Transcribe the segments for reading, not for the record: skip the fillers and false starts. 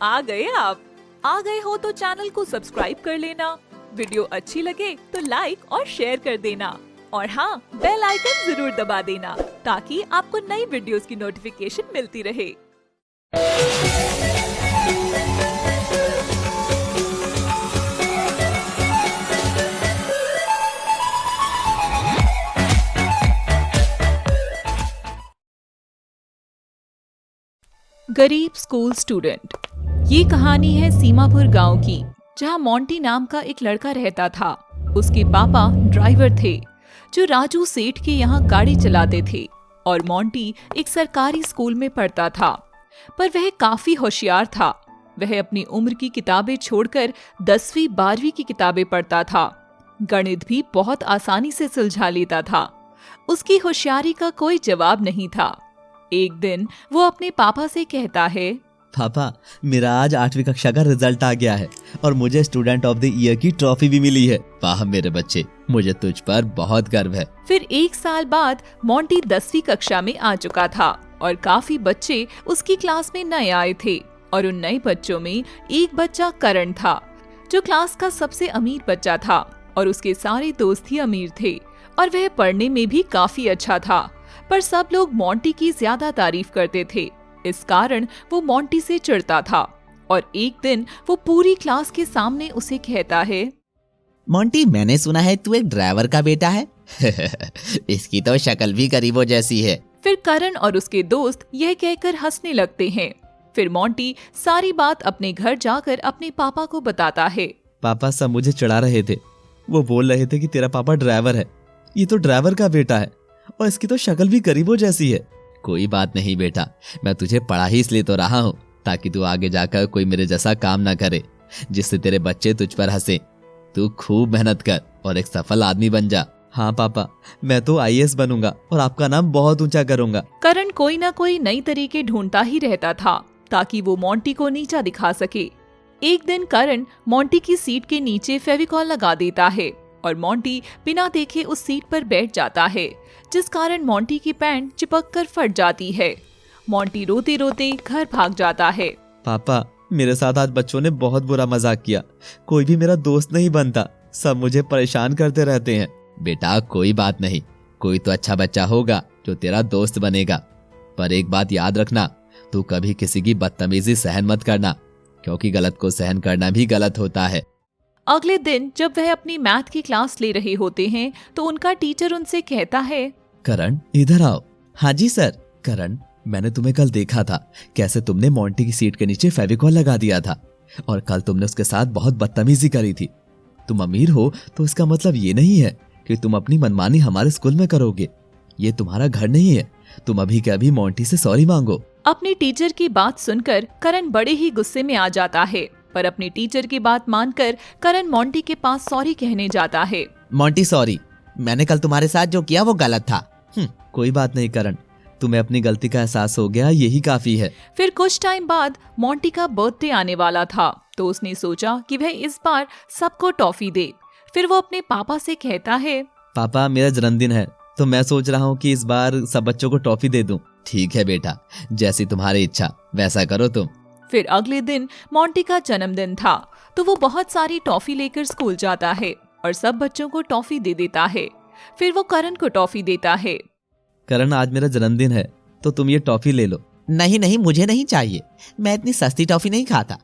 आ गए आप। आ गए हो तो चैनल को सब्सक्राइब कर लेना, वीडियो अच्छी लगे तो लाइक और शेयर कर देना और हाँ, बेल आइकन जरूर दबा देना ताकि आपको नई वीडियोस की नोटिफिकेशन मिलती रहे। गरीब स्कूल स्टूडेंट। ये कहानी है सीमापुर गांव की, जहां मोंटी नाम का एक लड़का रहता था। उसके पापा ड्राइवर थे जो राजू सेठ के यहाँ गाड़ी चलाते थे और मोंटी एक सरकारी स्कूल में पढ़ता था। पर वह काफी होशियार था। वह अपनी उम्र की किताबें छोड़कर 10वीं 12वीं की किताबें पढ़ता था। गणित भी बहुत आसानी से सुलझा लेता था। उसकी होशियारी का कोई जवाब नहीं था। एक दिन वो अपने पापा से कहता है, पापा, मेरा आज 8वीं कक्षा का रिजल्ट आ गया है और मुझे स्टूडेंट ऑफ द ईयर की ट्रॉफी भी मिली है। वाह मेरे बच्चे, मुझे तुझ पर बहुत गर्व है। फिर एक साल बाद मोंटी 10वीं कक्षा में आ चुका था और काफी बच्चे उसकी क्लास में नए आए थे और उन नए बच्चों में एक बच्चा करण था जो क्लास का सबसे अमीर बच्चा था और उसके सारे दोस्त ही अमीर थे और वह पढ़ने में भी काफी अच्छा था। पर सब लोग मोंटी की ज्यादा तारीफ करते थे, इस कारण वो मोंटी से चिढ़ता था और एक दिन वो पूरी क्लास के सामने उसे कहता है, मोंटी, मैंने सुना है तू एक ड्राइवर का बेटा है। इसकी तो शक्ल भी गरीबों जैसी है। फिर करण और उसके दोस्त यह कहकर हंसने लगते हैं। फिर मोंटी सारी बात अपने घर जाकर अपने पापा को बताता है। पापा, सब मुझे चिढ़ा रहे थे। वो बोल रहे थे कि तेरा पापा ड्राइवर है, ये तो ड्राइवर का बेटा है और इसकी तो शक्ल भी गरीबों जैसी है। कोई बात नहीं बेटा, मैं तुझे पढ़ा ही इसलिए तो रहा हूँ ताकि तू आगे जाकर कोई मेरे जैसा काम ना करे जिससे तेरे बच्चे तुझ पर हंसे। तू खूब मेहनत कर और एक सफल आदमी बन जा। हाँ पापा, मैं तो IAS बनूंगा और आपका नाम बहुत ऊंचा करूंगा। करण कोई ना कोई नई तरीके ढूंढता ही रहता था ताकि वो मोंटी को नीचा दिखा सके। एक दिन करण मोंटी की सीट के नीचे फेविकॉल लगा देता है और मोंटी बिना देखे उस सीट पर बैठ जाता है, जिस कारण मोंटी की पैंट चिपककर फट जाती है। मोंटी रोते रोते घर भाग जाता है। पापा, मेरे साथ आज बच्चों ने बहुत बुरा मजाक किया। कोई भी मेरा दोस्त नहीं बनता, सब मुझे परेशान करते रहते हैं। बेटा, कोई बात नहीं, कोई तो अच्छा बच्चा होगा जो तेरा दोस्त बनेगा। पर एक बात याद रखना, तू कभी किसी की बदतमीजी सहन मत करना, क्योंकि गलत को सहन करना भी गलत होता है। अगले दिन जब वह अपनी मैथ की क्लास ले रहे होते हैं तो उनका टीचर उनसे कहता है, करण, इधर आओ। हाँ जी सर। करण, मैंने तुम्हें कल देखा था कैसे तुमने मोंटी की सीट के नीचे फेविकॉल लगा दिया था और कल तुमने उसके साथ बहुत बदतमीजी करी थी। तुम अमीर हो तो इसका मतलब ये नहीं है कि तुम अपनी मनमानी हमारे स्कूल में करोगे। ये तुम्हारा घर नहीं है। तुम अभी के अभी मोंटी से सॉरी मांगो। अपने टीचर की बात सुनकर करण बड़े ही गुस्से में आ जाता है, पर अपनी टीचर की बात मानकर करण मोंटी के पास सॉरी कहने जाता है। मोंटी, सॉरी, मैंने कल तुम्हारे साथ जो किया वो गलत था। कोई बात नहीं करण, तुम्हें अपनी गलती का एहसास हो गया, यही काफी है। फिर कुछ टाइम बाद मोंटी का बर्थडे आने वाला था तो उसने सोचा कि वह इस बार सबको टॉफी दे। फिर वो अपने पापा से कहता है, पापा, मेरा जन्मदिन है तो मैं सोच रहा हूँ कि इस बार सब बच्चों को टॉफी दे दूं। ठीक है बेटा, जैसी तुम्हारी इच्छा वैसा करो तुम। फिर अगले दिन मोंटी का जन्मदिन था तो वो बहुत सारी टॉफी लेकर स्कूल जाता है और सब बच्चों को टॉफी दे देता है। फिर वो करण को टॉफी देता है। करण, आज मेरा जन्मदिन है तो तुम ये टॉफी ले लो। नहीं नहीं, मुझे नहीं चाहिए, मैं इतनी सस्ती टॉफी नहीं खाता।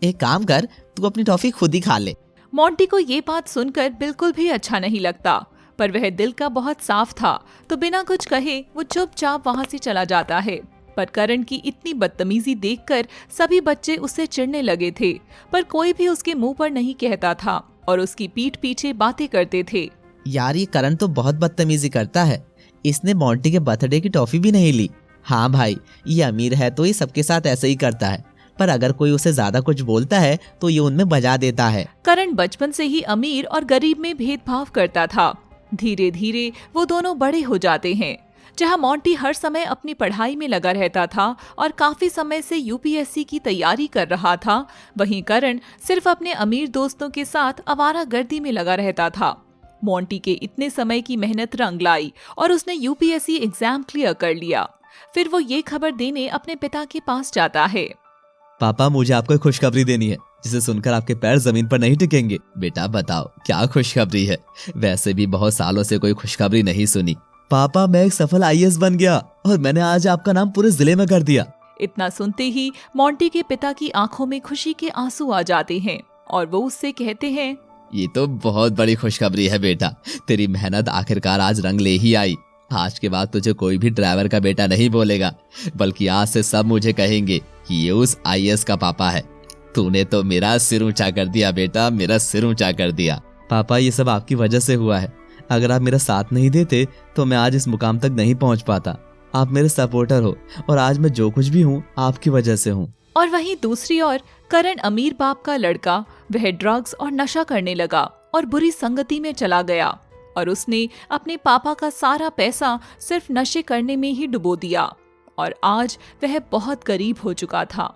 एक काम कर, तू अपनी टॉफी खुद ही खा ले। मोंटी को ये बात सुनकर बिल्कुल भी अच्छा नहीं लगता, पर वह दिल का बहुत साफ था तो बिना कुछ कहे वो चुपचाप वहाँ से चला जाता है। पर करण की इतनी बदतमीजी देखकर सभी बच्चे उससे चिढ़ने लगे थे, पर कोई भी उसके मुंह पर नहीं कहता था और उसकी पीठ पीछे बातें करते थे। यार, ये करण तो बहुत बदतमीजी करता है। इसने मोंटी के बर्थडे की टॉफी भी नहीं ली। हाँ भाई, ये अमीर है तो ये सबके साथ ऐसे ही करता है, पर अगर कोई उसे ज्यादा कुछ बोलता है तो ये उनमें बजा देता है। करण बचपन से ही अमीर और गरीब में भेदभाव करता था। धीरे धीरे वो दोनों बड़े हो जाते हैं। जहां मोंटी हर समय अपनी पढ़ाई में लगा रहता था और काफी समय से UPSC की तैयारी कर रहा था, वहीं करण सिर्फ अपने अमीर दोस्तों के साथ आवारागर्दी में लगा रहता था। मोंटी के इतने समय की मेहनत रंग लाई और उसने UPSC एग्जाम क्लियर कर लिया। फिर वो ये खबर देने अपने पिता के पास जाता है। पापा मुझे आपको एक खुशखबरी देनी है जिसे सुनकर आपके पैर जमीन पर नहीं टिकेंगे। बेटा बताओ क्या खुशखबरी है? वैसे भी बहुत सालों से कोई खुशखबरी नहीं सुनी। पापा मैं एक सफल आईएएस बन गया और मैंने आज आपका नाम पूरे जिले में कर दिया। इतना सुनते ही मोंटी के पिता की आंखों में खुशी के आंसू आ जाते हैं और वो उससे कहते हैं, ये तो बहुत बड़ी खुशखबरी है बेटा। तेरी मेहनत आखिरकार आज रंग ले ही आई। आज के बाद तुझे कोई भी ड्राइवर का बेटा नहीं बोलेगा, बल्कि आज से सब मुझे कहेंगे कि ये उस आईएएस का पापा है। तूने तो मेरा सिर ऊंचा कर दिया बेटा, मेरा सिर ऊंचा कर दिया। पापा ये सब आपकी वजह से हुआ है। अगर आप मेरा साथ नहीं देते तो मैं आज इस मुकाम तक नहीं पहुंच पाता। आप मेरे सपोर्टर हो और आज मैं जो कुछ भी हूँ आपकी वजह से हूँ। और वहीं दूसरी ओर करण अमीर बाप का लड़का, वह ड्रग्स और नशा करने लगा और बुरी संगति में चला गया और उसने अपने पापा का सारा पैसा सिर्फ नशे करने में ही डुबो दिया और आज वह बहुत गरीब हो चुका था।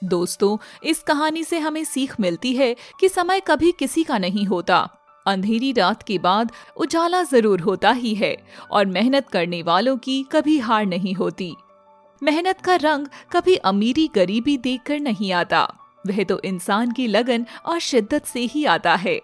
दोस्तों, इस कहानी से हमें सीख मिलती है कि समय कभी किसी का नहीं होता। अंधेरी रात के बाद उजाला जरूर होता ही है और मेहनत करने वालों की कभी हार नहीं होती। मेहनत का रंग कभी अमीरी गरीबी देखकर नहीं आता, वह तो इंसान की लगन और शिद्दत से ही आता है।